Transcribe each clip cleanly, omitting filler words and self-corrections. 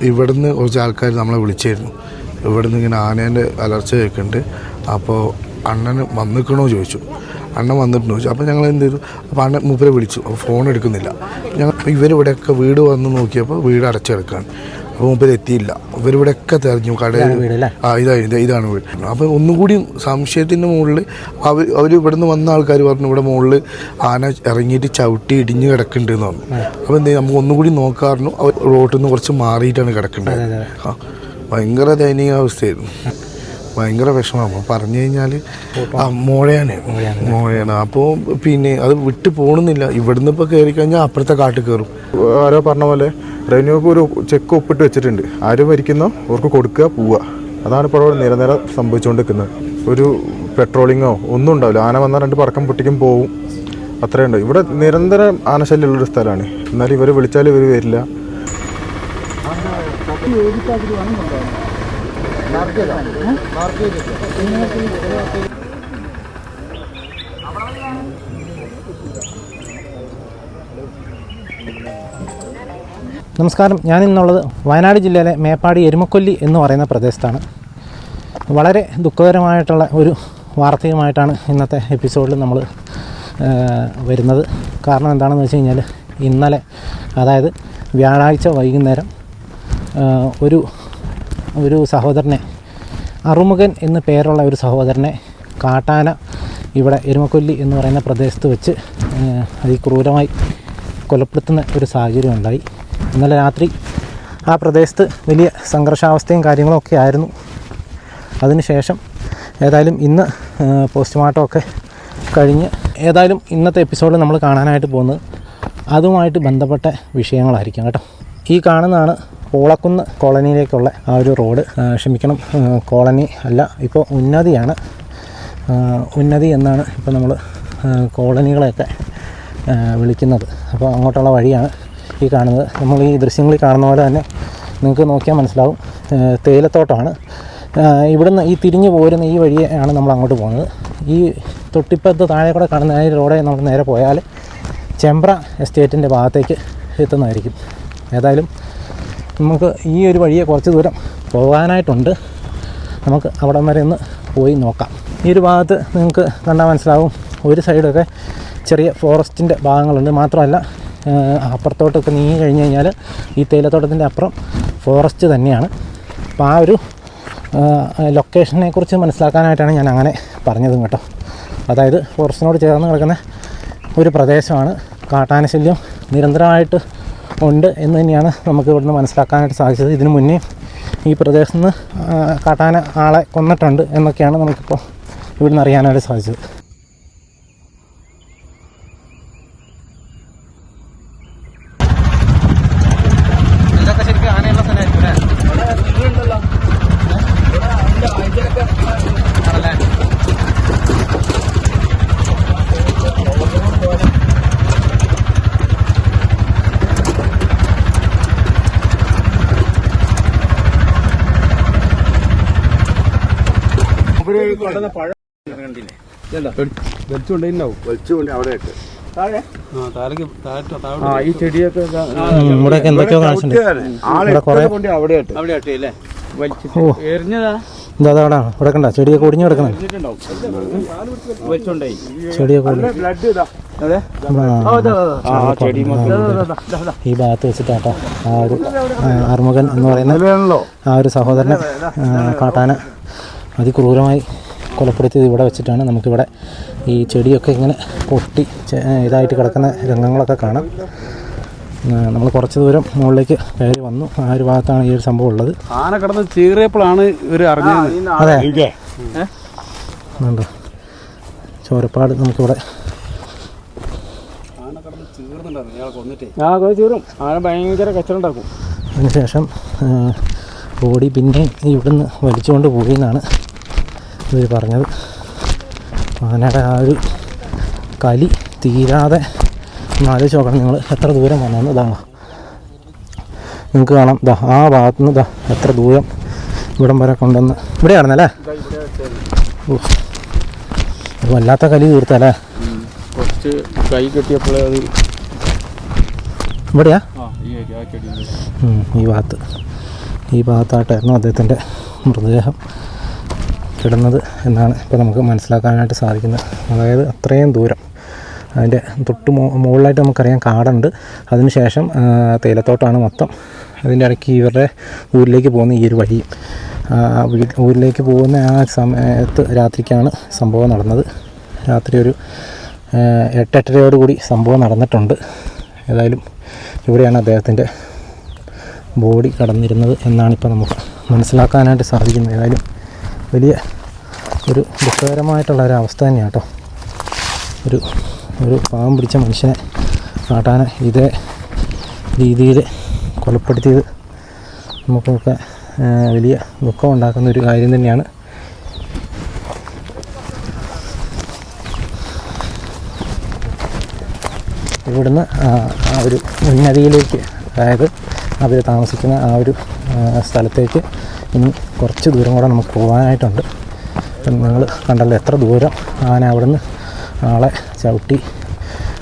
ഇവിടുന്ന് കുറച്ച് ആൾക്കാർ നമ്മളെ വിളിച്ചായിരുന്നു. ഇവിടുന്ന് ഇങ്ങനെ ആനേൻ്റെ അലർച്ച കേൾക്കുന്നുണ്ട്, അപ്പോൾ അണ്ണന് വന്നിക്കണോ ചോദിച്ചു. അണ്ണൻ വന്നിട്ടുണ്ടോ ചോദിച്ചു. അപ്പോൾ ഞങ്ങൾ എന്ത് ചെയ്തു, അപ്പോൾ അണ്ണൻ മൂപ്പരെ വിളിച്ചു. അപ്പോൾ ഫോൺ എടുക്കുന്നില്ല. ഞങ്ങൾ ഇവരിവിടെയൊക്കെ വീട് വന്ന് നോക്കിയപ്പോൾ വീട് അടച്ചെടുക്കുകയാണ്. അപ്പോൾ മൂപ്പര് എത്തിയില്ല. ഇവരിവിടെയൊക്കെ തെരഞ്ഞു കടയിൽ. ഇതാണ് വീട്. അപ്പോൾ ഒന്നുകൂടി സംശയത്തിൻ്റെ മുകളിൽ അവർ ഇവിടുന്ന് വന്ന ആൾക്കാർ പറഞ്ഞു ഇവിടെ മുകളിൽ ആന ഇറങ്ങിയിട്ട് ചവിട്ടി ഇടിഞ്ഞ് കിടക്കുന്നുണ്ടെന്ന് പറഞ്ഞു. അപ്പോൾ എന്ത് ചെയ്യും, നമുക്ക് ഒന്നുകൂടി നോക്കാറുണ്ട്. അവർ റോട്ടിൽ നിന്ന് കുറച്ച് മാറിയിട്ടാണ് കിടക്കേണ്ടത്. ഭയങ്കര ദയനീയാവസ്ഥയായിരുന്നു, ഭയങ്കര വിഷമമാണ്. പറഞ്ഞു കഴിഞ്ഞാൽ മോഴയാണ്. അപ്പോൾ പിന്നെ അത് വിട്ട് പോകണമെന്നില്ല. ഇവിടുന്ന് ഇപ്പോൾ കയറി കഴിഞ്ഞാൽ അപ്പുറത്തെ കാട്ടിൽ കയറും. ആരോ പറഞ്ഞ പോലെ റവന്യൂക്ക് ഒരു ചെക്ക് ഒപ്പിട്ട് വെച്ചിട്ടുണ്ട്. ആരും ഭരിക്കുന്നോ അവർക്ക് കൊടുക്കുക, പോവുക. അതാണ് ഇപ്പോൾ നിരന്തരം സംഭവിച്ചുകൊണ്ടിരിക്കുന്നത്. ഒരു പെട്രോളിങ്ങോ ഒന്നും ഉണ്ടാവില്ല. ആന വന്നാൽ 2 പറക്കം പൊട്ടിക്കും പോവും, അത്രയേ ഉണ്ടോ. ഇവിടെ നിരന്തരം ആനശല്യമുള്ളൊരു സ്ഥലമാണ്. എന്നാലും ഇവർ വിളിച്ചാലും ഇവർ വരില്ല. നമസ്കാരം. ഞാനിന്നുള്ളത് വയനാട് ജില്ലയിലെ മേപ്പാടി എരുമക്കൊല്ലി എന്ന് പറയുന്ന പ്രദേശത്താണ്. വളരെ ദുഃഖകരമായിട്ടുള്ള ഒരു വാർത്തയുമായിട്ടാണ് ഇന്നത്തെ എപ്പിസോഡിൽ നമ്മൾ വരുന്നത്. കാരണം എന്താണെന്ന് വെച്ച് കഴിഞ്ഞാൽ ഇന്നലെ, അതായത് വ്യാഴാഴ്ച വൈകുന്നേരം ഒരു സഹോദരനെ, അറുമുഖൻ എന്ന് പേരുള്ള ഒരു സഹോദരനെ കാട്ടാന ഇവിടെ എരുമക്കൊല്ലി എന്ന് പറയുന്ന പ്രദേശത്ത് വെച്ച് അതിക്രൂരമായി കൊലപ്പെടുത്തുന്ന ഒരു സാഹചര്യം ഉണ്ടായി. ഇന്നലെ രാത്രി ആ പ്രദേശത്ത് വലിയ സംഘർഷാവസ്ഥയും കാര്യങ്ങളൊക്കെ ആയിരുന്നു. അതിനുശേഷം ഏതായാലും ഇന്ന് പോസ്റ്റ്മോർട്ടമൊക്കെ കഴിഞ്ഞ് ഏതായാലും ഇന്നത്തെ എപ്പിസോഡിൽ നമ്മൾ കാണാനായിട്ട് പോകുന്നത് അതുമായിട്ട് ബന്ധപ്പെട്ട വിഷയങ്ങളായിരിക്കും കേട്ടോ. ഈ കാണുന്നതാണ് പൂളക്കുന്ന് കോളനിയിലേക്കുള്ള ആ ഒരു റോഡ്. ക്ഷമിക്കണം, കോളനി അല്ല, ഇപ്പോൾ ഉന്നതിയാണ്. ഉന്നതി എന്നാണ് ഇപ്പോൾ നമ്മൾ കോളനികളെയൊക്കെ വിളിക്കുന്നത്. അപ്പോൾ അങ്ങോട്ടുള്ള വഴിയാണ് ഈ കാണുന്നത്. നമ്മൾ ഈ ദൃശ്യങ്ങളിൽ കാണുന്ന പോലെ തന്നെ നിങ്ങൾക്ക് നോക്കിയാൽ മനസ്സിലാവും, തേയിലത്തോട്ടമാണ്. ഇവിടുന്ന് ഈ തിരിഞ്ഞു പോരുന്ന ഈ വഴിയാണ് നമ്മൾ അങ്ങോട്ട് പോകുന്നത്. ഈ തൊട്ടിപ്പത്ത് താഴെ കൂടെ കാണുന്ന ഈ റോഡെ നമ്മൾ നേരെ പോയാൽ ചെമ്പ്ര എസ്റ്റേറ്റിൻ്റെ ഭാഗത്തേക്ക് എത്തുന്നതായിരിക്കും. ഏതായാലും നമുക്ക് ഈ ഒരു വഴിയെ കുറച്ച് ദൂരം പോകാനായിട്ടുണ്ട്. നമുക്ക് അവിടം വരെ ഒന്ന് പോയി നോക്കാം. ഈ ഒരു ഭാഗത്ത് നിങ്ങൾക്ക് കണ്ടാൽ മനസ്സിലാവും, ഒരു സൈഡൊക്കെ ചെറിയ ഫോറസ്റ്റിൻ്റെ ഭാഗങ്ങളുണ്ട്. മാത്രമല്ല അപ്പുറത്തോട്ടൊക്കെ നീങ്ങി കഴിഞ്ഞ് കഴിഞ്ഞാൽ ഈ തേയിലത്തോട്ടത്തിൻ്റെ അപ്പുറം ഫോറസ്റ്റ് തന്നെയാണ്. അപ്പോൾ ആ ഒരു ലൊക്കേഷനെ കുറിച്ച് മനസ്സിലാക്കാനായിട്ടാണ് ഞാൻ അങ്ങനെ പറഞ്ഞതും കേട്ടോ. അതായത് ഫോറസ്റ്റിനോട് ചേർന്ന് കിടക്കുന്ന ഒരു പ്രദേശമാണ്. കാട്ടാനശല്യം നിരന്തരമായിട്ട് ഉണ്ട് എന്ന് തന്നെയാണ് നമുക്ക് ഇവിടുന്ന് മനസ്സിലാക്കാനായിട്ട് സാധിച്ചത്. ഇതിനു മുന്നേ ഈ പ്രദേശത്ത് നിന്ന് കാട്ടാന ആളെ കൊന്നിട്ടുണ്ട് എന്നൊക്കെയാണ് നമുക്കിപ്പോൾ ഇവിടുന്ന് അറിയാനായിട്ട് സാധിച്ചത്. ഈ ചെടിയൊക്കെ ഇവിടെയൊക്കെ എന്തൊക്കെയോ കാണിച്ചിട്ടുണ്ട്. ഇവിടെ കണ്ട ചെടിയൊക്കെ ഒടിഞ്ഞു കിടക്കണം. ചെടിയൊക്കെ ഈ ഭാഗത്ത് വെച്ചിട്ടാട്ടോ ആ ഒരു അറുമുഖൻ എന്ന് പറയുന്ന ആ ഒരു സഹോദരനെ കാട്ടാന അതിക്രൂരമായി കൊലപ്പെടുത്തിയത് ഇവിടെ വെച്ചിട്ടാണ്. നമുക്കിവിടെ ഈ ചെടിയൊക്കെ ഇങ്ങനെ പൊട്ടി ഇതായിട്ട് കിടക്കുന്ന രംഗങ്ങളൊക്കെ കാണാം. നമ്മൾ കുറച്ച് ദൂരം മുകളിലേക്ക് കയറി വന്നു. ആ ഒരു ഭാഗത്താണ് ഈ ഒരു സംഭവം ഉള്ളത്. ആന കിടന്ന് ചീറിയപ്പോഴാണ് ഇവർ അറിഞ്ഞത്. അതെ, ഉണ്ടോ ചോരപ്പാട് നമുക്കിവിടെ. ആന കിടന്ന് ചീർന്നുണ്ടായിരുന്നു, ഇയാളെ കൊന്നിട്ടേ. ചീറും, ആന ഭയങ്കര കച്ചറ ഉണ്ടാക്കും. അതിനുശേഷം ബോഡി പിന്നെ ഇവിടുന്ന് വലിച്ചുകൊണ്ട് പോയി എന്നാണ് ഇവർ പറഞ്ഞത്. ആനയുടെ ആ ഒരു കലി തീരാതെ ആലോചിച്ച് നോക്കണം നിങ്ങൾ. എത്ര ദൂരം വന്നു ഇതാണ് നിങ്ങൾക്ക് കാണാം. ആ ഭാഗത്തുനിന്ന് എത്ര ദൂരം ഇവിടം വരെ കൊണ്ടുവന്ന് ഇവിടെയാണെന്നല്ലേ. വല്ലാത്ത കലി തീർത്തല്ലേ. കുറച്ച് കൈ കെട്ടിയപ്പോഴേ അത് ഇവിടെയാ ഈ ഭാഗത്ത് ഈ ഭാഗത്തായിട്ടായിരുന്നു അദ്ദേഹത്തിൻ്റെ മൃതദേഹം കിടന്നത് എന്നാണ് ഇപ്പോൾ നമുക്ക് മനസ്സിലാക്കാനായിട്ട് സാധിക്കുന്നത്. അതായത് അത്രയും ദൂരം, അതിൻ്റെ തൊട്ട് മുകളിലായിട്ട് നമുക്കറിയാം കാടുണ്ട്, അതിനുശേഷം തേയിലത്തോട്ടാണ് മൊത്തം. അതിൻ്റെ ഇടയ്ക്ക് ഇവരുടെ ഊരിലേക്ക് പോകുന്ന ഈ ഒരു വഴിയും, ഊരിലേക്ക് പോകുന്ന ആ സമയത്ത് രാത്രിക്കാണ് സംഭവം നടന്നത്. രാത്രി ഒരു 8-8:30 സംഭവം നടന്നിട്ടുണ്ട്. ഏതായാലും ഇവിടെയാണ് അദ്ദേഹത്തിൻ്റെ ബോഡി കടന്നിരുന്നത് എന്നാണിപ്പോൾ നമുക്ക് മനസ്സിലാക്കാനായിട്ട് സാധിക്കുന്നത്. ഏതായാലും വലിയ ഒരു ദുഃഖകരമായിട്ടുള്ള ഒരു അവസ്ഥ തന്നെയാണ് കേട്ടോ. ഒരു പാവം പിടിച്ച മനുഷ്യനെ കാട്ടാന ഇതേ രീതിയിൽ കൊലപ്പെടുത്തിയത് നമുക്കൊക്കെ വലിയ ദുഃഖം ഉണ്ടാക്കുന്ന ഒരു കാര്യം തന്നെയാണ്. ഇവിടുന്ന് ആ ഒരു ഉന്നതിയിലേക്ക്, അതായത് അവർ താമസിക്കുന്ന ആ ഒരു സ്ഥലത്തേക്ക് ഇനി കുറച്ച് ദൂരം കൂടെ നമുക്ക് പോകാനായിട്ടുണ്ട്. നിങ്ങൾ കണ്ടല്ലോ എത്ര ദൂരം ആന അവിടുന്ന് ആളെ ചവിട്ടി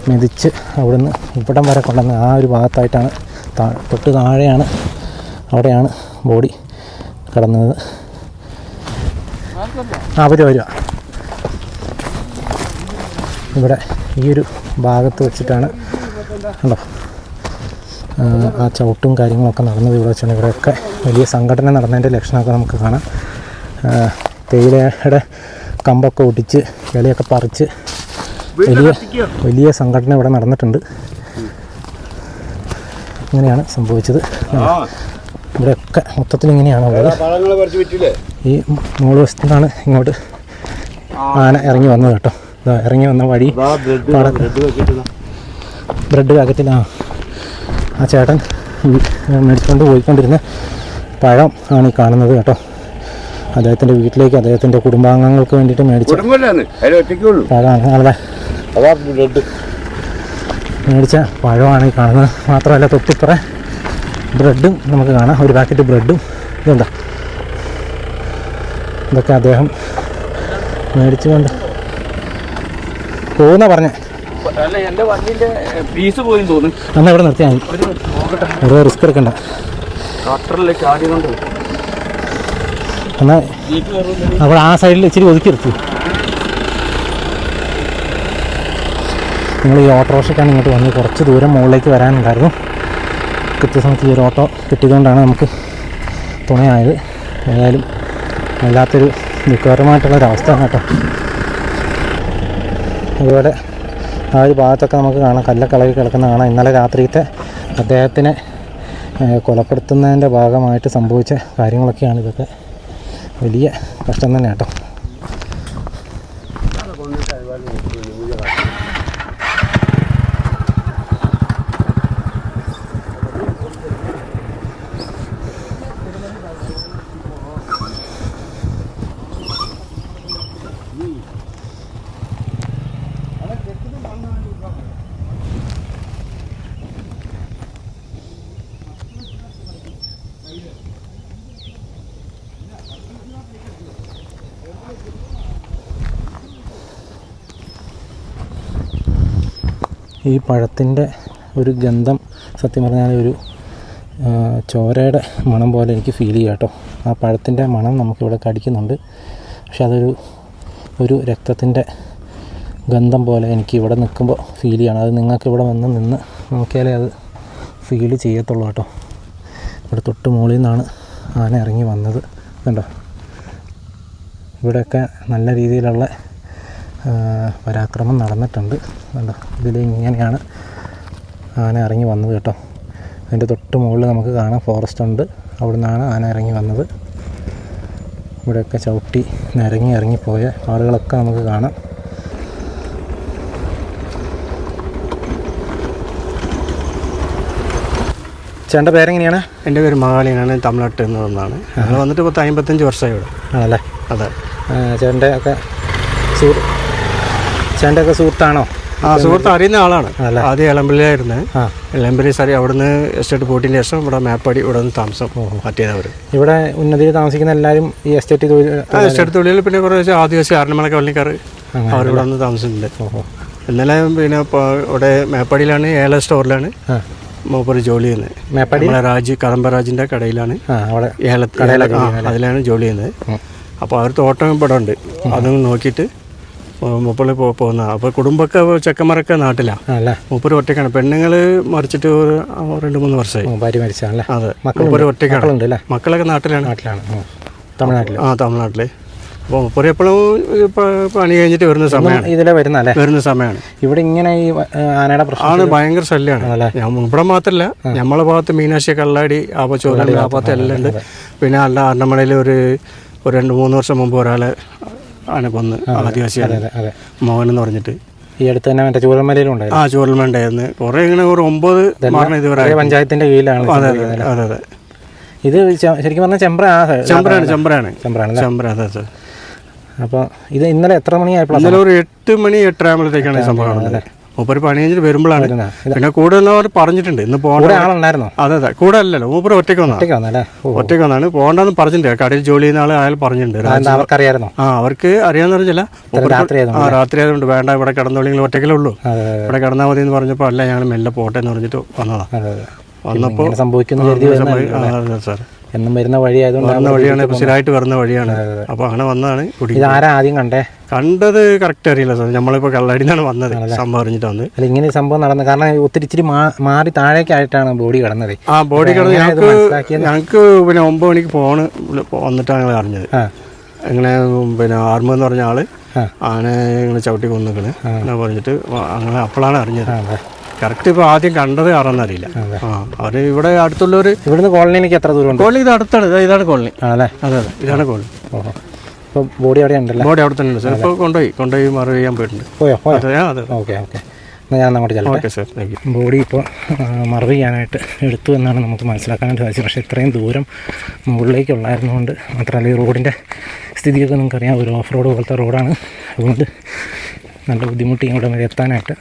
മെതിച്ച് അവിടുന്ന് ഇവിടം വരെ കൊണ്ടുവന്ന് ആ ഒരു ഭാഗത്തായിട്ടാണ് തൊട്ട് താഴെയാണ്, അവിടെയാണ് ബോഡി കിടന്നത്. വരിക ഇവിടെ ഈ ഒരു ഭാഗത്ത് വെച്ചിട്ടാണ് കണ്ടോ ആ ചവിട്ടും കാര്യങ്ങളൊക്കെ നടന്നത് ഇവിടെ വെച്ചാണ്. ഇവിടെയൊക്കെ വലിയ സംഘടന നടന്നതിൻ്റെ ലക്ഷണമൊക്കെ നമുക്ക് കാണാം. തേയിലയുടെ കമ്പൊക്കെ ഒടിച്ച് ഇലയൊക്കെ പറിച്ച് വലിയ സംഘടന ഇവിടെ നടന്നിട്ടുണ്ട്. ഇങ്ങനെയാണ് സംഭവിച്ചത്. ഇവിടെയൊക്കെ മൊത്തത്തിൽ ഇങ്ങനെയാണ് ഉള്ളത്. ഈ മൂന്ന് വശത്താണ് ഇങ്ങോട്ട് ആന ഇറങ്ങി വന്നത് കേട്ടോ. ഇറങ്ങി വന്ന വഴി ബ്രെഡ് പാക്കറ്റിൽ ആ ചേട്ടൻ മേടിച്ചുകൊണ്ട് പോയിക്കൊണ്ടിരുന്ന പഴം ആണ് ഈ കാണുന്നത് കേട്ടോ. അദ്ദേഹത്തിൻ്റെ വീട്ടിലേക്ക് അദ്ദേഹത്തിൻ്റെ കുടുംബാംഗങ്ങൾക്ക് വേണ്ടിയിട്ട് മേടിച്ച പഴമാണ്. അവിടെ മേടിച്ച പഴമാണ് ഈ കാണുന്നത്. മാത്രമല്ല തൊട്ടിപ്പുറ ബ്രെഡും നമുക്ക് കാണാം, ഒരു പാക്കറ്റ് ബ്രെഡും. ഇതെന്താ ഇതൊക്കെ അദ്ദേഹം മേടിച്ചുകൊണ്ട് പോകുന്ന പറഞ്ഞേ. എന്നാൽ ഇവിടെ നിർത്തിയാൽ മതി, ഒരു റിസ്ക് എടുക്കണ്ട. എന്നാൽ അവിടെ ആ സൈഡിൽ ഇച്ചിരി ഒതുക്കി നിർത്തി. നിങ്ങൾ ഈ ഓട്ടോറിക്ഷയ്ക്കാണ് ഇങ്ങോട്ട് വന്ന് കുറച്ച് ദൂരം മുകളിലേക്ക് വരാനുണ്ടായിരുന്നു. കൃത്യസമയത്ത് ഈ ഒരു ഓട്ടോ കിട്ടിയതുകൊണ്ടാണ് നമുക്ക് തുണയായത്. ഏതായാലും വല്ലാത്തൊരു ദുഃഖകരമായിട്ടുള്ളൊരവസ്ഥയാണ് കേട്ടോ. അതുപോലെ ആ ഒരു ഭാഗത്തൊക്കെ നമുക്ക് കാണാം കല്ലൊക്കെ ഇളകി കിടക്കുന്ന കാണാം. ഇന്നലെ രാത്രിയിലത്തെ അദ്ദേഹത്തിനെ കൊലപ്പെടുത്തുന്നതിൻ്റെ ഭാഗമായിട്ട് സംഭവിച്ച കാര്യങ്ങളൊക്കെയാണ് ഇതൊക്കെ. വലിയ കഷ്ടം തന്നെ കേട്ടോ. ഈ പഴത്തിൻ്റെ ഒരു ഗന്ധം സത്യം പറഞ്ഞാൽ ഒരു ചോരയുടെ മണം പോലെ എനിക്ക് ഫീൽ ചെയ്യാം കേട്ടോ. ആ പഴത്തിൻ്റെ മണം നമുക്കിവിടെ കടിക്കുന്നുണ്ട്. പക്ഷെ ഒരു രക്തത്തിൻ്റെ ഗന്ധം പോലെ എനിക്ക് ഇവിടെ നിൽക്കുമ്പോൾ ഫീൽ ചെയ്യണം. അത് നിങ്ങൾക്ക് ഇവിടെ നിന്ന് നോക്കിയാലേ അത് ഫീൽ ചെയ്യത്തുള്ളൂ കേട്ടോ. ഇവിടെ തൊട്ട് മുകളിൽ നിന്നാണ് ആന ഇറങ്ങി വന്നത്. കണ്ടോ, ഇവിടെയൊക്കെ നല്ല രീതിയിലുള്ള പരാക്രമം നടന്നിട്ടുണ്ട്. കണ്ടോ, ഇങ്ങനെയാണ് ആന ഇറങ്ങി വന്നത് കേട്ടോ. അതിൻ്റെ തൊട്ട് മുകളിൽ നമുക്ക് കാണാം ഫോറസ്റ്റ് ഉണ്ട്, അവിടെ നിന്നാണ് ആന ഇറങ്ങി വന്നത്. ഇവിടെയൊക്കെ ചവിട്ടി ഇറങ്ങിപ്പോയ ആളുകളൊക്കെ നമുക്ക് കാണാം. ചേട്ടൻ്റെ പേരെങ്ങനെയാണ്? എൻ്റെ പേര് മഹാളിയാണ്, തമിഴ്നാട്ടിൽ നിന്ന് വന്നതാണ്. ഞങ്ങൾ വന്നിട്ട് 55 വർഷമായി ഇവിടെ. ആണല്ലേ? അതെ. ചേട്ടൻ്റെ ഒക്കെ സുഹൃത്താണോ? സുഹൃത്ത് അറിയുന്ന ആളാണ്. ആദ്യം എളമ്പള്ളിയായിരുന്നു. എളമ്പള്ളി സാറി അവിടുന്ന് എസ്റ്റേറ്റ് പോയിട്ടിന് ശേഷം ഇവിടെ മേപ്പാടി ഇവിടെ നിന്ന് താമസം മാറ്റിയതവർ. ഇവിടെ ഉന്നതിയിൽ താമസിക്കുന്ന എല്ലാവരും ഈ എസ്റ്റേറ്റ് തൊഴിൽ പിന്നെ കുറേ ആദിവാസി ആരണമല കവലിക്കാർ അവരിവിടെ വന്ന് താമസിക്കുന്നുണ്ട്. ഇന്നലെ പിന്നെ ഇവിടെ മേപ്പാടിയിലാണ്, ഏല സ്റ്റോറിലാണ് മൂപ്പര് ജോലി ചെയ്യുന്നത്. നമ്മളെ കടമ്പരാജിൻ്റെ കടയിലാണ്, അതിലാണ് ജോലി ചെയ്യുന്നത്. അപ്പോൾ അവർ തോട്ടം ഇവിടെ ഉണ്ട്, അതും നോക്കിയിട്ട് മൂപ്പര് പോകുന്ന. അപ്പോൾ കുടുംബമൊക്കെ ചെക്കന്മാരൊക്കെ നാട്ടിലാണ്, മൂപ്പര് ഒറ്റയ്ക്കാണ്. പെണ്ണുങ്ങൾ മറിച്ചിട്ട് 2-3 വർഷമായി. അതെ, മൂപ്പര് ഒറ്റയ്ക്കാണ്. മക്കളൊക്കെ നാട്ടിലാണ്. തമിഴ്നാട്ടിൽ. അപ്പോൾ മൂപ്പര് എപ്പോഴും പണി കഴിഞ്ഞിട്ട് വരുന്ന സമയമാണ്. ഇവിടെ ഇങ്ങനെ ഈ ആനയുടെ പ്രശ്നം ഭയങ്കര ശല്യമാണ്. ഇവിടെ മാത്രമല്ല, നമ്മളെ ഭാഗത്ത് മീനാശി, കള്ളാടി, ആപ്പച്ചോല, ആ ഭാഗത്ത് എല്ലാം ഉണ്ട്. പിന്നെ അണ്ണമലയിൽ ഒരു 2-3 വർഷം മുമ്പ് ഒരാളെ ആന കൊന്ന്, ആദിവാസിയാണ്, മോഹൻ എന്ന് പറഞ്ഞിട്ട്. ഈ അടുത്ത് തന്നെ ചൂരൽമലയിലുണ്ട്. ചൂരൽമലയുണ്ടായിരുന്നു. കുറെ ഇങ്ങനെ ഒരു 9 മരണം ഇതുവരെ പഞ്ചായത്തിന്റെ കീഴിലാണ്. അതെ. ഇത് ശരിക്കും പറഞ്ഞാൽ ചെമ്പ്രയാണ്. അതെ. അപ്പോൾ ഇത് ഇന്നലെ എത്ര മണിയായപ്പോൾ? ഇന്നലെ ഒരു 8 മണി 8:30 ആകുമ്പോഴത്തേക്കാണ് ഈ സംഭവം നടന്നത്. മൂപ്പര് പണി കഴിഞ്ഞിട്ട് വരുമ്പോഴാണ്. പിന്നെ കൂടെ പറഞ്ഞിട്ടുണ്ട് ഇന്ന് പോകണ്ട. അതെ, കൂടെ അല്ലല്ലോ, മൂപ്പര് ഒറ്റയ്ക്ക് വന്നാണ്. പോകണ്ടെന്ന് പറഞ്ഞിട്ടുണ്ട്. കടയിൽ ജോലി ചെയ്യുന്ന ആൾ അയാൾ പറഞ്ഞിട്ടുണ്ട്. അവർക്ക് അറിയാന്ന് പറഞ്ഞില്ല. രാത്രി ആയതുകൊണ്ട് വേണ്ട, ഇവിടെ കിടന്നോളി, ഒറ്റയ്ക്കലേ ഉള്ളൂ, ഇവിടെ കിടന്നാൽ മതി എന്ന് പറഞ്ഞപ്പോൾ അല്ല, ഞങ്ങൾ മെല്ലെ പോട്ടെ എന്ന് പറഞ്ഞിട്ട് വന്നപ്പോൾ സംഭവിക്കുന്നു. സാർ എന്നും വരുന്ന വഴിയാണ്, സ്ഥിരമായിട്ട് വരുന്ന വഴിയാണ്. അപ്പോൾ അങ്ങനെ വന്നതാണ്. ആദ്യം കണ്ടത് കറക്റ്റ് അറിയില്ല സാർ. നമ്മളിപ്പോൾ കള്ളാടിന്നാണ് വന്നത്, സംഭവം അറിഞ്ഞിട്ട് വന്നത്. ഇങ്ങനെ സംഭവം നടന്നത് കാരണം ഇച്ചിരി മാറി താഴേക്കായിട്ടാണ് ബോഡി കിടന്നത്. ബോഡി കിടന്ന് ഞങ്ങൾക്ക് പിന്നെ 9 മണിക്ക് ഫോണ് വന്നിട്ടാണ് ഞങ്ങൾ അറിഞ്ഞത്. ഇങ്ങനെ പിന്നെ ആർമ എന്ന് പറഞ്ഞ ആള് ആനെ ഇങ്ങനെ ചവിട്ടി കൊന്നിക്കണ് പറഞ്ഞിട്ട് അങ്ങനെ അപ്പോഴാണ് അറിഞ്ഞത്. കറക്റ്റ് ഇപ്പോൾ ആദ്യം കണ്ടത് ആരെന്നറിയില്ല. അവര് ഇവിടെ അടുത്തുള്ളവർ. ഇവിടുന്ന് കോളനിയിലേക്ക് എത്ര ദൂരം? കോളനി ഇത് അടുത്താണ്, ഇതാണ് കോളനി. അതെ, ഇതാണ് കോളനി. ബോഡി അവിടെ ഉണ്ടല്ലോ. ബോഡി അവിടെ തന്നെ ഉണ്ട് സാർ. ഇപ്പോൾ കൊണ്ടുപോയി മറവ് ചെയ്യാൻ പോയിട്ടുണ്ട്. അതെ. ഓക്കെ. ഞാൻ അങ്ങോട്ട് ചെല്ലാം സാർ. ബോഡി ഇപ്പോൾ മറവ് ചെയ്യാനായിട്ട് എടുത്തു എന്നാണ് നമുക്ക് മനസ്സിലാക്കാനായിട്ട് സാധിച്ചത്. പക്ഷേ ഇത്രയും ദൂരം മുകളിലേക്കുള്ളായിരുന്നുകൊണ്ട് മാത്രമല്ല, ഈ റോഡിൻ്റെ സ്ഥിതിയൊക്കെ നിങ്ങൾക്കറിയാം. ഒരു ഓഫ് റോഡ് പോലത്തെ റോഡാണ്. അതുകൊണ്ട് നല്ല ബുദ്ധിമുട്ടി ഇങ്ങോട്ട് വരെ എത്താനായിട്ട്.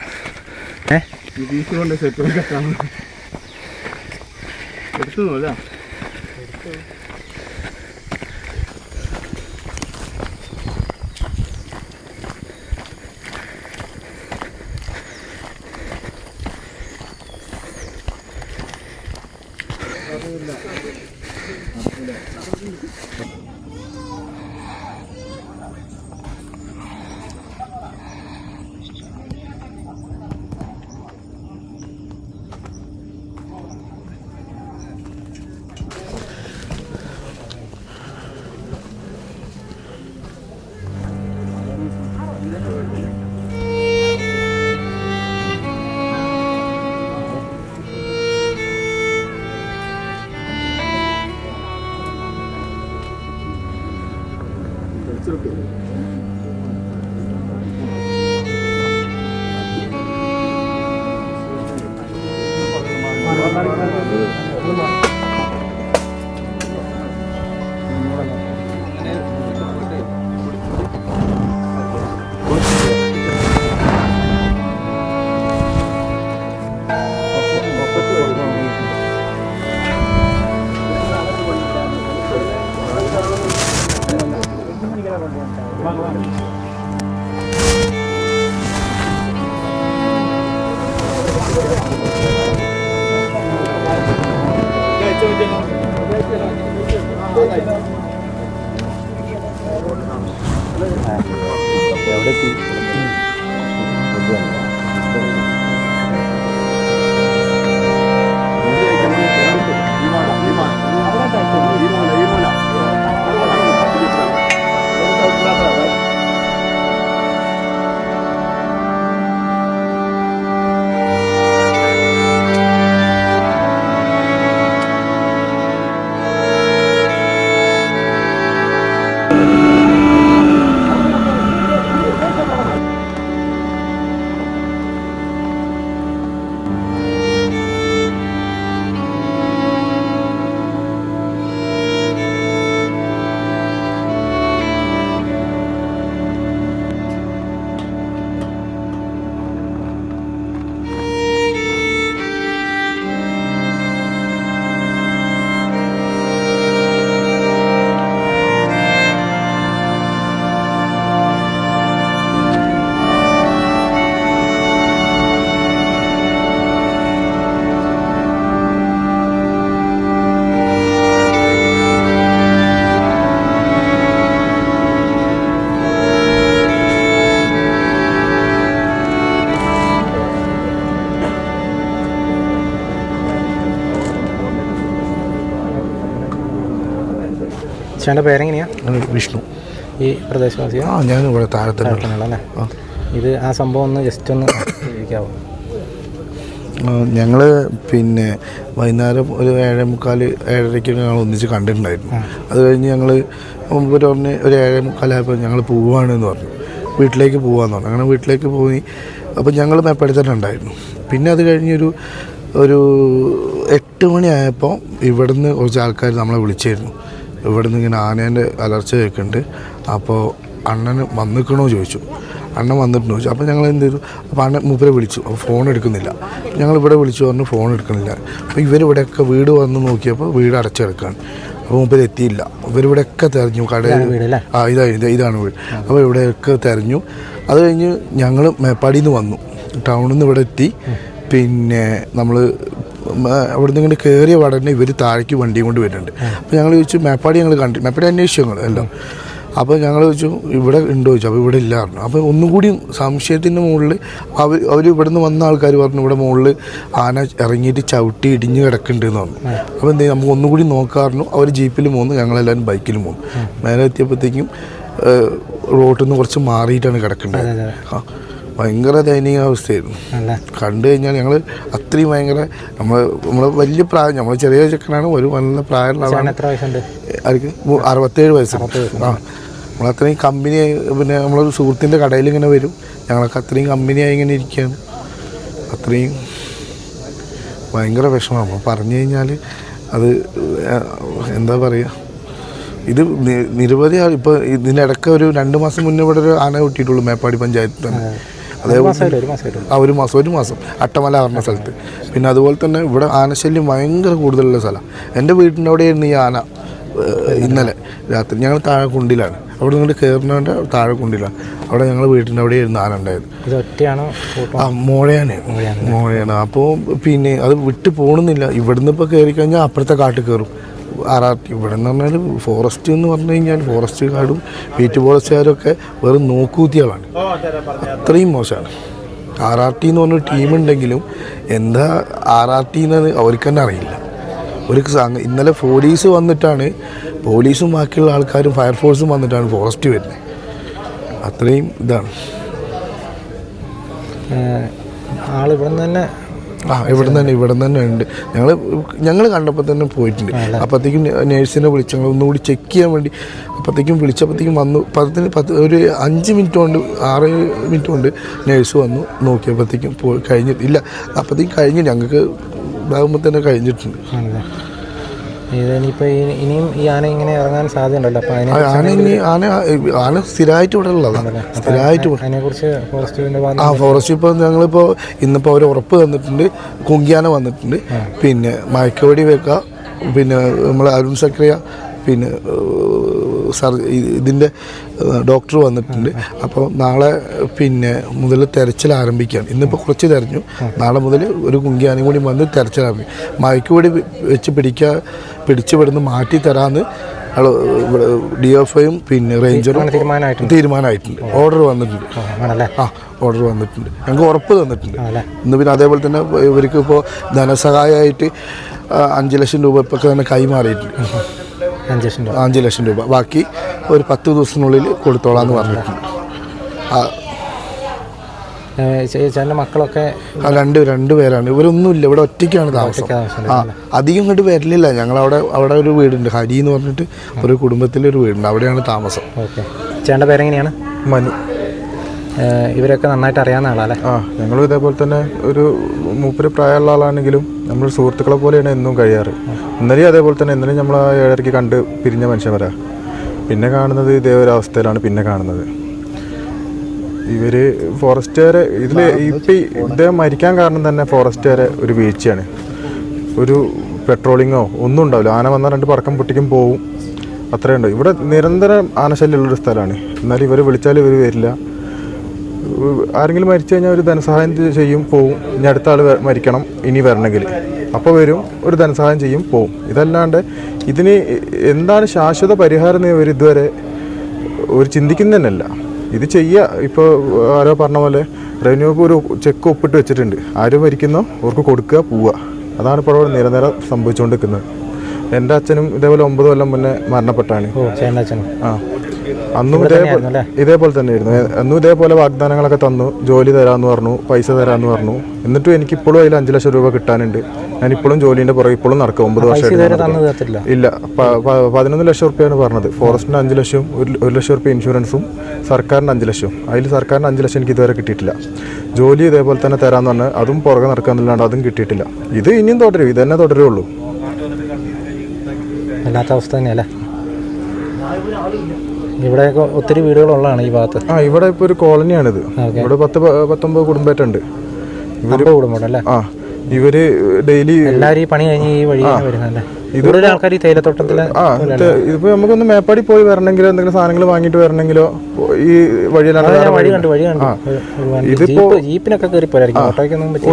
ചേട്ടൻ്റെ പേരെങ്ങനെയാ? വിഷ്ണു. ഈ പ്രദേശവാസിയാ? ഞാൻ ഇവിടെ താഴെ തന്നെ അല്ലേ? ഇത് ആ സംഭവം ഒന്ന് ജസ്റ്റ് ഒന്ന് ചോദിക്കാവോ? ഞങ്ങൾ പിന്നെ വൈകുന്നേരം ഒരു 7:45 7:30 ഞങ്ങൾ ഒന്നിച്ച് കണ്ടിട്ടുണ്ടായിരുന്നു. അത് കഴിഞ്ഞ് ഞങ്ങൾ പറഞ്ഞ് ഒരു 7:45 ഞങ്ങൾ പോവുകയാണെന്ന് പറഞ്ഞു, വീട്ടിലേക്ക് പോകാമെന്ന് പറഞ്ഞു. അങ്ങനെ വീട്ടിലേക്ക് പോയി. അപ്പം ഞങ്ങൾ മേപ്പാടി തന്നെ ഉണ്ടായിരുന്നു. പിന്നെ അത് കഴിഞ്ഞൊരു 8 മണിയായപ്പോൾ ഇവിടുന്ന് കുറച്ച് ആൾക്കാർ നമ്മളെ വിളിച്ചായിരുന്നു. ഇവിടുന്ന് ഇങ്ങനെ ആനേൻ്റെ അലർച്ച കേൾക്കുന്നുണ്ട്, അപ്പോൾ അണ്ണന് വന്നിക്കണോ ചോദിച്ചു. അണ്ണൻ വന്നിട്ടുണ്ടോ ചോദിച്ചു. അപ്പോൾ ഞങ്ങൾ എന്ത് ചെയ്തു, അപ്പോൾ അണ്ണൻ മൂപ്പരെ വിളിച്ചു. അപ്പോൾ ഫോൺ എടുക്കുന്നില്ല. ഞങ്ങൾ ഇവിടെ വിളിച്ചു പറഞ്ഞു, ഫോൺ എടുക്കുന്നില്ല. അപ്പോൾ ഇവരിവിടെയൊക്കെ വീട് വന്ന് നോക്കിയപ്പോൾ വീട് അടച്ചെടുക്കുകയാണ്. അപ്പോൾ മൂപ്പര് എത്തിയില്ല. ഇവരിവിടെയൊക്കെ തിരഞ്ഞു, കടയിൽ ഇതാണ് വീട്. അപ്പോൾ ഇവിടെയൊക്കെ തിരഞ്ഞു. അത് കഴിഞ്ഞ് ഞങ്ങൾ മേപ്പാടിയിൽ നിന്ന് വന്നു, ടൗണിൽ നിന്ന് ഇവിടെ എത്തി. പിന്നെ നമ്മൾ അവിടെ നിന്ന് ഇങ്ങനെ കയറിയ പാടന്നെ ഇവർ താഴേക്ക് വണ്ടിയും കൊണ്ട് വരുന്നുണ്ട്. അപ്പോൾ ഞങ്ങൾ ചോദിച്ചു, മേപ്പാടി ഞങ്ങൾ കണ്ടു, മേപ്പാടി അന്വേഷിച്ചു ഞങ്ങൾ എല്ലാം. അപ്പോൾ ഞങ്ങൾ ചോദിച്ചു ഇവിടെ ഉണ്ടോ ചോദിച്ചു. അപ്പോൾ ഇവിടെ ഇല്ല പറഞ്ഞു. അപ്പോൾ ഒന്നും കൂടി സംശയത്തിൻ്റെ മുകളിൽ അവർ ഇവിടെ നിന്ന് വന്ന ആൾക്കാർ പറഞ്ഞു ഇവിടെ മുകളിൽ ആന ഇറങ്ങിയിട്ട് ചവിട്ടി ഇടിഞ്ഞ് കിടക്കുന്നുണ്ടെന്ന് പറഞ്ഞു. അപ്പോൾ എന്ത് ചെയ്യും, നമുക്ക് ഒന്നും കൂടി നോക്കാറുണ്ട്. അവർ ജീപ്പിൽ പോകുന്നു, ഞങ്ങളെല്ലാവരും ബൈക്കിലും പോകുന്നു. മേലെ എത്തിയപ്പോഴത്തേക്കും റോട്ടിൽ നിന്ന് കുറച്ച് മാറിയിട്ടാണ് കിടക്കേണ്ടത്. ഭയങ്കര ദയനീയാവസ്ഥയായിരുന്നു. കണ്ടു കഴിഞ്ഞാൽ ഞങ്ങൾ അത്രയും ഭയങ്കര നമ്മൾ വലിയ പ്രായം, നമ്മൾ ചെറിയ ചെക്കനാണ്, ഒരു നല്ല പ്രായമുള്ള ആളാണ്. ആർക്ക് 67 വയസ്സുണ്ട്. നമ്മളത്രയും കമ്പനിയായി. പിന്നെ നമ്മളൊരു സുഹൃത്തിൻ്റെ കടയിൽ ഇങ്ങനെ വരും, ഞങ്ങളൊക്കെ അത്രയും കമ്പനിയായി ഇങ്ങനെ ഇരിക്കുകയാണ്. അത്രയും ഭയങ്കര വിഷമമാണ് പറഞ്ഞു കഴിഞ്ഞാൽ. അത് എന്താ പറയുക, ഇത് നിരവധി ഇപ്പോൾ ഇതിനിടയ്ക്ക് ഒരു 2 മാസം മുന്നേ ഇവിടെ ഒരു ആന കിട്ടിയിട്ടുള്ളൂ മേപ്പാടി പഞ്ചായത്തിൽ തന്നെ. അതേപോലെ ഒരു മാസം അട്ടമല പറഞ്ഞ സ്ഥലത്ത്. പിന്നെ അതുപോലെ തന്നെ ഇവിടെ ആനശല്യം ഭയങ്കര കൂടുതലുള്ള സ്ഥലമാണ്. എൻ്റെ വീട്ടിൻ്റെ അവിടെയായിരുന്നു ഈ ആന. ഇന്നലെ രാത്രി ഞങ്ങൾ താഴെ കുണ്ടിലാണ്, അവിടെ നിന്ന് കയറുന്നതിൻ്റെ താഴെ കുണ്ടിലാണ്. അവിടെ ഞങ്ങൾ വീട്ടിൻ്റെ അവിടെയായിരുന്നു ആന ഉണ്ടായത്. മോഴയാണ്. അപ്പോൾ പിന്നെ അത് വിട്ട് പോകണമെന്നില്ല. ഇവിടുന്ന് ഇപ്പോൾ കയറി കഴിഞ്ഞാൽ അപ്പുറത്തെ കാട്ടിൽ കയറും. RRT ഇവിടെ എന്ന് പറഞ്ഞാൽ ഫോറസ്റ്റ് എന്ന് പറഞ്ഞു കഴിഞ്ഞാൽ ഫോറസ്റ്റ് കാർഡും വീറ്റ് ഫോറസ്റ്റുകാരൊക്കെ വെറും നോക്കൂത്തികളാണ്. അത്രയും മോശമാണ്. RRT എന്ന് പറഞ്ഞൊരു ടീമുണ്ടെങ്കിലും എന്താ RRT എന്ന് അവർക്ക് തന്നെ അറിയില്ല. ഇന്നലെ പോലീസ് വന്നിട്ടാണ്, പോലീസും ബാക്കിയുള്ള ആൾക്കാരും ഫയർഫോഴ്സും വന്നിട്ടാണ് ഫോറസ്റ്റ് വരുന്നത്. അത്രയും ഇതാണ്. ഇവിടെ തന്നെ ഉണ്ട്. ഞങ്ങൾ കണ്ടപ്പോൾ തന്നെ പോയിട്ടുണ്ട്. അപ്പോഴത്തേക്കും നേഴ്സിനെ വിളിച്ച് ഞങ്ങൾ ഒന്നുകൂടി ചെക്ക് ചെയ്യാൻ വേണ്ടി വിളിച്ചപ്പോഴത്തേക്കും വന്നു. ഒരു 5 മിനിറ്റ് കൊണ്ട് 6 മിനിറ്റ് കൊണ്ട് നേഴ്സ് വന്നു. നോക്കിയപ്പോഴത്തേക്കും കഴിഞ്ഞിട്ടില്ല. അപ്പോഴത്തേക്കും കഴിഞ്ഞു, ഞങ്ങൾക്ക് ഇതാകുമ്പോൾ തന്നെ കഴിഞ്ഞിട്ടുണ്ട്. ഇനിയും ഈ ആന ഇങ്ങനെ ഇറങ്ങാൻ സാധ്യതയുണ്ടല്ലോ. ആന സ്ഥിരമായിട്ട് ഇവിടെ ഉള്ളതാണ്. ഫോറസ്റ്റ് ഇപ്പോൾ ഞങ്ങളിപ്പോൾ ഇന്നിപ്പോൾ അവർ ഉറപ്പ് തന്നിട്ടുണ്ട്. കുങ്കിയാന വന്നിട്ടുണ്ട്, പിന്നെ മയക്കുവെടി വെക്കുക, പിന്നെ നമ്മളെ അരുൺ സക്രിയ, പിന്നെ ഇതിൻ്റെ ഡോക്ടർ വന്നിട്ടുണ്ട്. അപ്പോൾ നാളെ പിന്നെ മുതൽ തെരച്ചിൽ ആരംഭിക്കുകയാണ്. ഇന്നിപ്പോൾ കുറച്ച് തെരഞ്ഞു, നാളെ മുതൽ ഒരു കുങ്കിയാനയും കൂടി വന്ന് തെരച്ചിൽ ആരംഭിക്കും. മയക്കുവെടി വെച്ച് പിടിച്ചുവിടുന്ന് മാറ്റി തരാമെന്ന് DFIയും പിന്നെ റേഞ്ചറും തീരുമാനമായിട്ടുണ്ട്. ഓർഡർ വന്നിട്ടുണ്ട്. ഓർഡർ വന്നിട്ടുണ്ട്, ഞങ്ങൾക്ക് ഉറപ്പ് തന്നിട്ടുണ്ട്. ഇന്ന് പിന്നെ അതേപോലെ തന്നെ ഇവർക്ക് ഇപ്പോൾ ധനസഹായമായിട്ട് 5 ലക്ഷം രൂപ ഇപ്പോൾ തന്നെ കൈമാറിയിട്ടുണ്ട്. 5 ലക്ഷം രൂപ ബാക്കി ഒരു 10 ദിവസത്തിനുള്ളിൽ കൊടുത്തോളാന്ന് പറഞ്ഞിട്ടുണ്ട്. മക്കളൊക്കെ രണ്ട് പേരാണ്. ഇവരൊന്നുമില്ല, ഇവിടെ ഒറ്റയ്ക്കാണ് താമസം. അധികം ഇങ്ങോട്ട് വരലില്ല. അവിടെ ഒരു വീടുണ്ട്, ഹരി എന്ന് പറഞ്ഞിട്ട് ഒരു കുടുംബത്തിലൊരു വീടുണ്ട്, അവിടെയാണ് താമസം. ചേട്ടൻ്റെ പേരെങ്ങനെയാണ്? മനു. ഇവരൊക്കെ നന്നായിട്ട് അറിയാവുന്ന ആളല്ലേ? ഞങ്ങളും ഇതേപോലെ തന്നെ ഒരു മൂപ്പര് പ്രായമുള്ള ആളാണെങ്കിലും നമ്മൾ സുഹൃത്തുക്കളെ പോലെയാണ് എന്നും കഴിയാറ്. ഇന്നലെയും അതേപോലെ തന്നെ, ഇന്നലെ നമ്മൾ 7:30 കണ്ട് പിരിഞ്ഞ മനുഷ്യന്മാരാ. പിന്നെ കാണുന്നത് ഇതേ ഒരു അവസ്ഥയിലാണ് പിന്നെ കാണുന്നത്. ഇവർ ഫോറസ്റ്റുകാരെ ഇദ്ദേഹം മരിക്കാൻ കാരണം തന്നെ ഫോറസ്റ്റുകാരെ ഒരു വീഴ്ചയാണ്. ഒരു പെട്രോളിങ്ങോ ഒന്നും ഉണ്ടാവില്ല. ആന വന്നാൽ 2 പടക്കം പൊട്ടിക്കും പോവും, അത്രയേ ഉണ്ടോ. ഇവിടെ നിരന്തരം ആനശല്യമുള്ളൊരു സ്ഥലമാണ്. എന്നാലും ഇവർ വിളിച്ചാൽ ഇവർ വരില്ല. ആരെങ്കിലും മരിച്ചു കഴിഞ്ഞാൽ ഒരു ധനസഹായം ചെയ്യും, പോവും. ഇനി അടുത്ത ആൾ മരിക്കണം ഇനി വരണമെങ്കിൽ, അപ്പോൾ വരും, ഒരു ധനസഹായം ചെയ്യും, പോവും. ഇതല്ലാണ്ട് ഇതിന് എന്താണ് ശാശ്വത പരിഹാരം എന്ന് ഇവർ ഇതുവരെ ഒരു ചിന്തിക്കുന്നതന്നെയല്ല. ഇത് ചെയ്യുക, ഇപ്പോൾ ആരോ പറഞ്ഞ പോലെ റവന്യൂക്ക് ഒരു ചെക്ക് ഒപ്പിട്ട് വെച്ചിട്ടുണ്ട്. ആരും മരിക്കുന്നോ അവർക്ക് കൊടുക്കുക, പോവുക. അതാണ് ഇപ്പോൾ നിരന്തരം സംഭവിച്ചുകൊണ്ടിരിക്കുന്നത്. എൻ്റെ അച്ഛനും ഇതേപോലെ 9 കൊല്ലം മുന്നേ മരണപ്പെട്ടാണ്. ആ, അന്നും ഇതേപോലെ തന്നെയായിരുന്നു. അന്നും ഇതേപോലെ വാഗ്ദാനങ്ങളൊക്കെ തന്നു, ജോലി തരാമെന്ന് പറഞ്ഞു, പൈസ തരാമെന്ന് പറഞ്ഞു. എന്നിട്ടും എനിക്കിപ്പോഴും അതിൽ 5 ലക്ഷം രൂപ കിട്ടാനുണ്ട്. ഞാനിപ്പോഴും ജോലിൻ്റെ പുറകെ ഇപ്പോഴും നടക്കും. 9 വർഷമായിട്ട് ഇല്ല. 11 ലക്ഷം റുപ്യാണ് പറഞ്ഞത്. ഫോറസ്റ്റിന് 5 ലക്ഷവും 1 ലക്ഷം റുപ്യ ഇൻഷുറൻസും സർക്കാരിന് 5 ലക്ഷവും. അതിൽ സർക്കാരിന് 5 ലക്ഷം എനിക്ക് ഇതുവരെ കിട്ടിയിട്ടില്ല. ജോലി ഇതേപോലെ തന്നെ തരാമെന്ന് പറഞ്ഞാൽ അതും പുറകെ നടക്കാമെന്നല്ലാണ്ട് അതും കിട്ടിയിട്ടില്ല. ഇത് ഇനിയും തുടരും, ഇത് തന്നെ തുടരുള്ളൂ. അല്ലാത്ത അവസ്ഥ തന്നെയല്ലേ. ഇവിടെയൊക്കെ ഒത്തിരി വീടുകളുള്ളതാണ് ഈ ഭാഗത്ത്. ഇവിടെ ഇപ്പോൾ ഒരു കോളനിയാണിത്. ഇവിടെ 10-19 കുടുംബമായിട്ടുണ്ട്. കുടുംബം. ആ, ഇവര് ഡെയിലി എല്ലാവരും ഈ പണി കഴിഞ്ഞ് ഈ വഴിയാണ് വരുന്നല്ലേ. കൂടുതൽ ആൾക്കാർ ഈ തേയിലത്തോട്ടത്തിൽ. ഇതിപ്പോ നമുക്കൊന്ന് മേപ്പാടി പോയി വരണമെങ്കിലോ എന്തെങ്കിലും സാധനങ്ങൾ വാങ്ങിയിട്ട് വരണമെങ്കിലോ ഈ വഴിയിലാണ്. ഇതിപ്പോ ജീപ്പിനൊക്കെ കയറി പോരായിരിക്കും,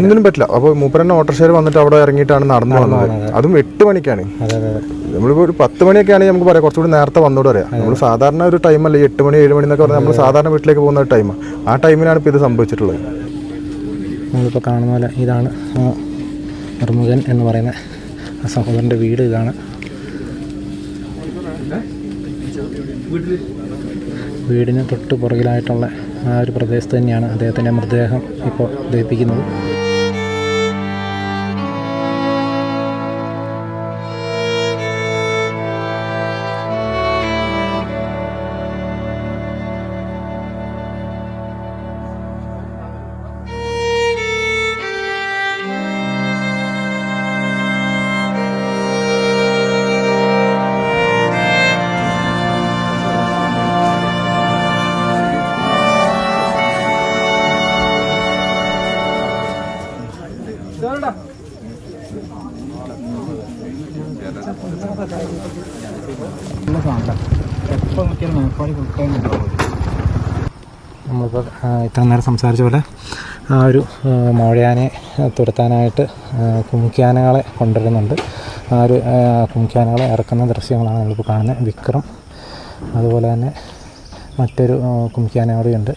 ഒന്നിനും പറ്റില്ല. അപ്പൊ മൂപ്പരന്നെ ഓട്ടോറിക്ഷയിൽ വന്നിട്ട് അവിടെ ഇറങ്ങിയിട്ടാണ് നടന്നു വന്നത്. അതും 8 മണിക്കാണ്. നമ്മളിപ്പോ ഒരു 10 മണിയൊക്കെ ആണെങ്കിൽ നമുക്ക് പറയാം കുറച്ചുകൂടി നേരത്തെ വന്നോട് പറയാം. നമ്മൾ സാധാരണ ഒരു ടൈമല്ല 8 മണി 7 മണി എന്നൊക്കെ പറഞ്ഞാൽ നമ്മൾ സാധാരണ വീട്ടിലേക്ക് പോകുന്ന ഒരു ടൈമാണ്. ആ ടൈമിനാണ് ഇപ്പൊ ഇത് സംഭവിച്ചിട്ടുള്ളത്. നമ്മളിപ്പോൾ കാണുന്ന പോലെ ഇതാണ് അറുമുഖൻ എന്ന് പറയുന്ന ആ സഹോദരൻ്റെ വീട്. ഇതാണ് വീടിന് തൊട്ട് പുറകിലായിട്ടുള്ള ആ ഒരു പ്രദേശത്ത് തന്നെയാണ് അദ്ദേഹത്തിൻ്റെ മൃതദേഹം ഇപ്പോൾ ദഹിപ്പിക്കുന്നത്. നമ്മളിപ്പോൾ ഇത്ര നേരം സംസാരിച്ച പോലെ ആ ഒരു മോഴയാനെ തുരത്താനായിട്ട് കുംഖ്യാനകളെ കൊണ്ടുവരുന്നുണ്ട്. ആ ഒരു കുംഖ്യാനകളെ ഇറക്കുന്ന ദൃശ്യങ്ങളാണ് നമ്മളിപ്പോൾ കാണുന്നത്. വിക്രം, അതുപോലെ തന്നെ മറ്റൊരു കുംഖ്യാന കൂടിയുണ്ട്.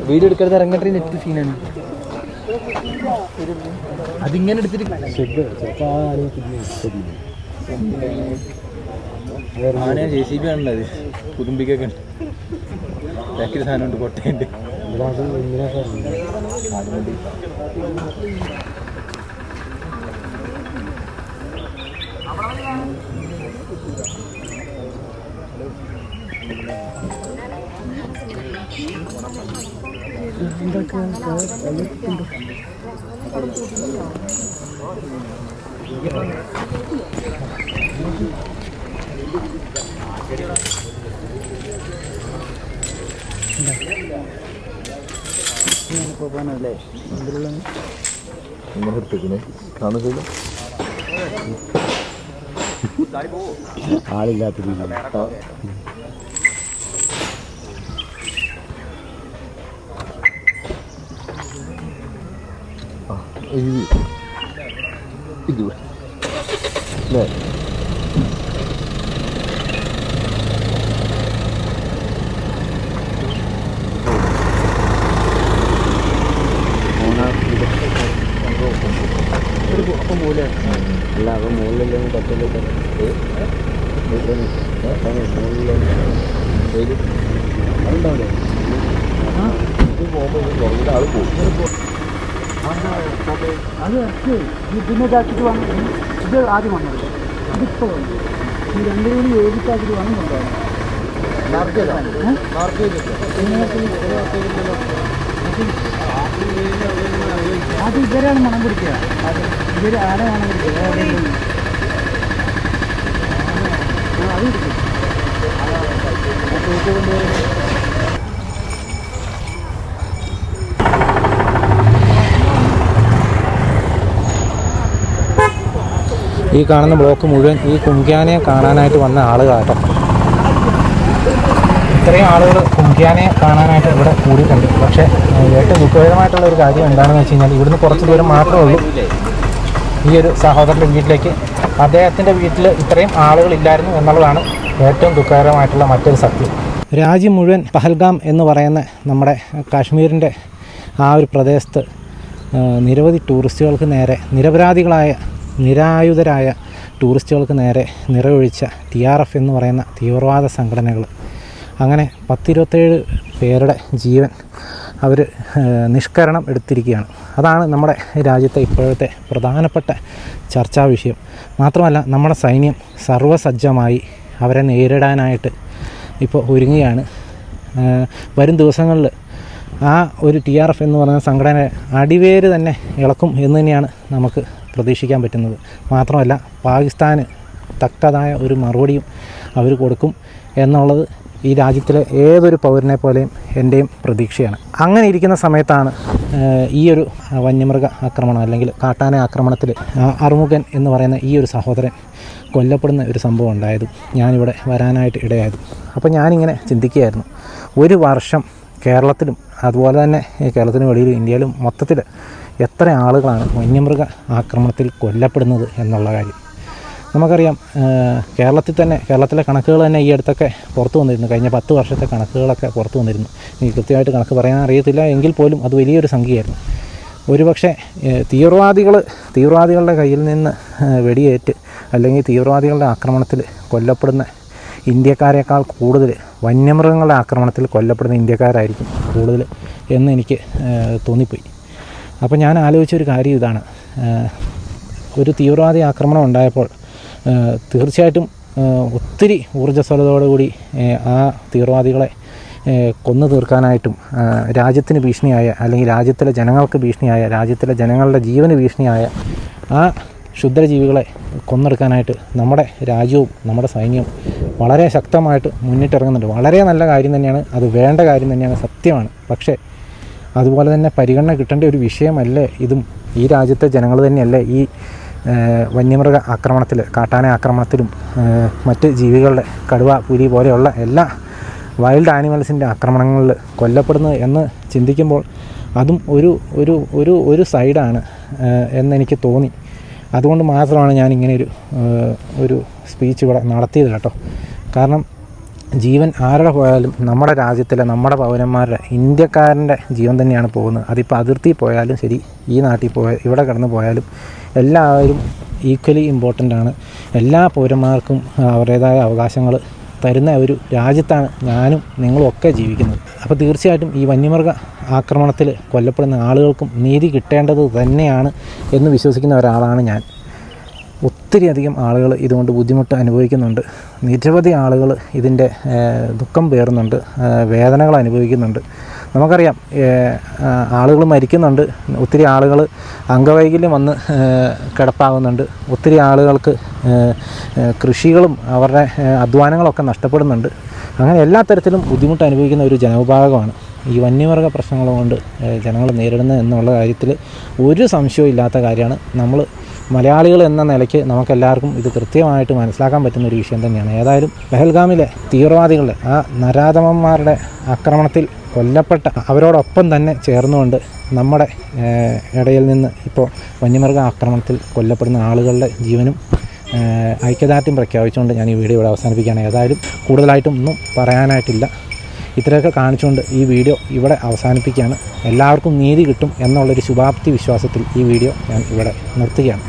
വീഡിയോ എടുക്കരുത്, ഇറങ്ങട്ടെ. നെറ്റ് സീനാണ് അതിങ്ങനെ എടുത്തിട്ട് JCB ആണുള്ളത്. പുതുമ്പിക്കൊക്കെ ബാക്കിൽ സാധനമുണ്ട്, കൊട്ടയുണ്ട്. പോകാനല്ലേ ആളില്ലാത്ത രീതിയിൽ. ഇത് അല്ലേ അപ്പം പോലെ അല്ല, അപ്പം മുകളിലെല്ലാം പറ്റില്ല. അതുണ്ടാവില്ലേ ഇത് പോകുമ്പോൾ ആൾ പോകും. അത് ഇതിനെ ഇതാക്കിയിട്ട് വന്നു. ഇത് ആദ്യം വന്നത് ഇതിപ്പോൾ വന്നു. ഈ രണ്ടിനും യോജിച്ചാക്കിയിട്ട് വന്നുണ്ടാവും. അത് ഇവരാണ് മണം പിടിക്കുക. അത് ഇവർ ആന മണം പിടിക്കുക. അത് പിടിക്കും. ഈ കാണുന്ന ബ്ലോക്ക് മുഴുവൻ ഈ കുങ്കിയാനയെ കാണാനായിട്ട് വന്ന ആളുകളാട്ടോ. ഇത്രയും ആളുകൾ കുങ്കിയാനയെ കാണാനായിട്ട് ഇവിടെ കൂടിയിട്ടുണ്ട്. പക്ഷേ ഏറ്റവും ദുഃഖകരമായിട്ടുള്ള ഒരു കാര്യം എന്താണെന്ന് വെച്ച് കഴിഞ്ഞാൽ ഇവിടുന്ന് കുറച്ച് ദൂരം മാത്രമേ ഉള്ളൂ ഈ ഒരു സഹോദരൻ്റെ വീട്ടിലേക്ക്. അദ്ദേഹത്തിൻ്റെ വീട്ടിൽ ഇത്രയും ആളുകളില്ലായിരുന്നു എന്നുള്ളതാണ് ഏറ്റവും ദുഃഖകരമായിട്ടുള്ള മറ്റൊരു സത്യം. രാജ്യം മുഴുവൻ പഹൽഗാം എന്ന് പറയുന്ന നമ്മുടെ കാശ്മീരിൻ്റെ ആ ഒരു പ്രദേശത്ത് നിരവധി ടൂറിസ്റ്റുകൾക്ക് നേരെ നിരപരാധികളായ നിരായുധരായ ടൂറിസ്റ്റുകൾക്ക് നേരെ നിറയൊഴിച്ച TRF എന്ന് പറയുന്ന തീവ്രവാദ സംഘടനകൾ അങ്ങനെ 10-27 പേരുടെ ജീവൻ അവർ നിഷ്കരണം എടുത്തിരിക്കുകയാണ്. അതാണ് നമ്മുടെ രാജ്യത്തെ ഇപ്പോഴത്തെ പ്രധാനപ്പെട്ട ചർച്ചാ വിഷയം. മാത്രമല്ല നമ്മുടെ സൈന്യം സർവ്വസജ്ജമായി അവരെ നേരിടാനായിട്ട് ഇപ്പോൾ ഒരുങ്ങുകയാണ്. വരും ദിവസങ്ങളിൽ ആ ഒരു TRF എന്ന് പറയുന്ന സംഘടന അടിവേര് തന്നെ ഇളക്കും എന്ന് തന്നെയാണ് നമുക്ക് പ്രതീക്ഷിക്കാൻ പറ്റുന്നത്. മാത്രമല്ല പാകിസ്ഥാന് തക്കതായ ഒരു മറുപടിയും അവർ കൊടുക്കും എന്നുള്ളത് ഈ രാജ്യത്തിലെ ഏതൊരു പൗരനെ പോലെയും എൻ്റെയും പ്രതീക്ഷയാണ്. അങ്ങനെ ഇരിക്കുന്ന സമയത്താണ് ഈ ഒരു വന്യമൃഗ ആക്രമണം അല്ലെങ്കിൽ കാട്ടാന ആക്രമണത്തിൽ അറുമുഖൻ എന്ന് പറയുന്ന ഈ ഒരു സഹോദരൻ കൊല്ലപ്പെടുന്ന ഒരു സംഭവം ഉണ്ടായതും ഞാനിവിടെ വരാനായിട്ട് ഇടയായതും. അപ്പോൾ ഞാനിങ്ങനെ ചിന്തിക്കുകയായിരുന്നു, ഒരു വർഷം കേരളത്തിലും അതുപോലെ തന്നെ കേരളത്തിന് വെളിയിലും ഇന്ത്യയിലും മൊത്തത്തിൽ എത്ര ആളുകളാണ് വന്യമൃഗ ആക്രമണത്തിൽ കൊല്ലപ്പെടുന്നത് എന്നുള്ള കാര്യം. നമുക്കറിയാം, കേരളത്തിലെ കണക്കുകൾ തന്നെ ഈ അടുത്തൊക്കെ പുറത്തു വന്നിരുന്നു. കഴിഞ്ഞ 10 വർഷത്തെ കണക്കുകളൊക്കെ പുറത്തു വന്നിരുന്നു. എനിക്ക് കൃത്യമായിട്ട് കണക്ക് പറയാൻ അറിയത്തില്ല, എങ്കിൽ പോലും അത് വലിയൊരു സംഖ്യയായിരുന്നു. ഒരുപക്ഷെ തീവ്രവാദികളുടെ കയ്യിൽ നിന്ന് വെടിയേറ്റ് അല്ലെങ്കിൽ തീവ്രവാദികളുടെ ആക്രമണത്തിൽ കൊല്ലപ്പെടുന്ന ഇന്ത്യക്കാരേക്കാൾ കൂടുതൽ വന്യമൃഗങ്ങളുടെ ആക്രമണത്തിൽ കൊല്ലപ്പെടുന്ന ഇന്ത്യക്കാരായിരിക്കും കൂടുതൽ എന്ന് എനിക്ക് തോന്നിപ്പോയി. അപ്പോൾ ഞാൻ ആലോചിച്ചൊരു കാര്യം ഇതാണ്, ഒരു തീവ്രവാദി ആക്രമണം ഉണ്ടായപ്പോൾ തീർച്ചയായിട്ടും ഒത്തിരി ഊർജ്ജസ്വലതയോടുകൂടി ആ തീവ്രവാദികളെ കൊന്നു തീർക്കാനായിട്ടും രാജ്യത്തിന് ഭീഷണിയായ അല്ലെങ്കിൽ രാജ്യത്തിലെ ജനങ്ങൾക്ക് ഭീഷണിയായ രാജ്യത്തിലെ ജനങ്ങളുടെ ജീവന് ഭീഷണിയായ ആ ക്ഷുദ്രജീവികളെ കൊന്നെടുക്കാനായിട്ട് നമ്മുടെ രാജ്യവും നമ്മുടെ സൈന്യവും വളരെ ശക്തമായിട്ട് മുന്നിട്ടിറങ്ങുന്നുണ്ട്. വളരെ നല്ല കാര്യം തന്നെയാണ്, അത് വേണ്ട കാര്യം തന്നെയാണ്, സത്യമാണ്. പക്ഷേ അതുപോലെ തന്നെ പരിഗണന കിട്ടേണ്ട ഒരു വിഷയമല്ലേ ഇതും? ഈ രാജ്യത്തെ ജനങ്ങൾ തന്നെയല്ലേ ഈ വന്യമൃഗ ആക്രമണത്തിൽ, കാട്ടാന ആക്രമണത്തിലും മറ്റ് ജീവികളുടെ കടുവ, പുലി പോലെയുള്ള എല്ലാ വൈൽഡ് ആനിമൽസിൻ്റെ ആക്രമണങ്ങളിൽ കൊല്ലപ്പെടുന്നത് എന്ന് ചിന്തിക്കുമ്പോൾ അതും ഒരു സൈഡാണ് എന്നെനിക്ക് തോന്നി. അതുകൊണ്ട് മാത്രമാണ് ഞാൻ ഇങ്ങനെ ഒരു സ്പീച്ച് ഇവിടെ നടത്തിയത് കേട്ടോ. കാരണം ജീവൻ ആരുടെ പോയാലും നമ്മുടെ രാജ്യത്തിലെ നമ്മുടെ പൗരന്മാരുടെ ഇന്ത്യക്കാരൻ്റെ ജീവൻ തന്നെയാണ് പോകുന്നത്. അതിപ്പോൾ അതിർത്തി പോയാലും ശരി, ഈ നാട്ടിൽ ഇവിടെ കിടന്ന് പോയാലും എല്ലാവരും ഈക്വലി ഇമ്പോർട്ടൻ്റ് ആണ്. എല്ലാ പൗരന്മാർക്കും അവരുടേതായ അവകാശങ്ങൾ തരുന്ന ഒരു രാജ്യത്താണ് ഞാനും നിങ്ങളും ഒക്കെ ജീവിക്കുന്നത്. അപ്പോൾ തീർച്ചയായിട്ടും ഈ വന്യമൃഗ ആക്രമണത്തിൽ കൊല്ലപ്പെടുന്ന ആളുകൾക്കും നീതി കിട്ടേണ്ടത് തന്നെയാണ് എന്ന് വിശ്വസിക്കുന്ന ഒരാളാണ് ഞാൻ. ഒത്തിരി അധികം ആളുകൾ ഇതുകൊണ്ട് ബുദ്ധിമുട്ട് അനുഭവിക്കുന്നുണ്ട്. നിരവധി ആളുകൾ ഇതിൻ്റെ ദുഃഖം പേറുന്നുണ്ട്, വേദനകൾ അനുഭവിക്കുന്നുണ്ട്. നമുക്കറിയാം, ആളുകൾ മരിക്കുന്നുണ്ട്, ഒത്തിരി ആളുകൾ അംഗവൈകല്യം വന്ന് കിടപ്പാകുന്നുണ്ട്, ഒത്തിരി ആളുകൾക്ക് കൃഷികളും അവരുടെ അധ്വാനങ്ങളൊക്കെ നഷ്ടപ്പെടുന്നുണ്ട്. അങ്ങനെ എല്ലാ തരത്തിലും ബുദ്ധിമുട്ട് അനുഭവിക്കുന്ന ഒരു ജനവിഭാഗമാണ് ഈ വന്യമൃഗ പ്രശ്നങ്ങൾ കൊണ്ട് ജനങ്ങൾ നേരിടുന്നത് എന്നുള്ള കാര്യത്തിൽ ഒരു സംശയവും ഇല്ലാത്ത കാര്യമാണ്. നമ്മൾ മലയാളികൾ എന്ന നിലയ്ക്ക് നമുക്കെല്ലാവർക്കും ഇത് കൃത്യമായിട്ട് മനസ്സിലാക്കാൻ പറ്റുന്ന ഒരു വിഷയം തന്നെയാണ്. ഏതായാലും പെഹൽഗാമിലെ തീവ്രവാദികളുടെ ആ നരാധമന്മാരുടെ ആക്രമണത്തിൽ കൊല്ലപ്പെട്ട അവരോടൊപ്പം തന്നെ ചേർന്നുകൊണ്ട് നമ്മുടെ ഇടയിൽ നിന്ന് ഇപ്പോൾ വന്യമൃഗ ആക്രമണത്തിൽ കൊല്ലപ്പെടുന്ന ആളുകളുടെ ജീവനും ഐക്യദാർഢ്യം പ്രഖ്യാപിച്ചുകൊണ്ട് ഞാൻ ഈ വീഡിയോ ഇവിടെ അവസാനിപ്പിക്കുകയാണ്. ഏതായാലും കൂടുതലായിട്ടും ഒന്നും പറയാനായിട്ടില്ല. ഇത്രയൊക്കെ കാണിച്ചുകൊണ്ട് ഈ വീഡിയോ ഇവിടെ അവസാനിപ്പിക്കുകയാണ്. എല്ലാവർക്കും നീതി കിട്ടും എന്നുള്ളൊരു ശുഭാപ്തി വിശ്വാസത്തിൽ ഈ വീഡിയോ ഞാൻ ഇവിടെ നിർത്തുകയാണ്.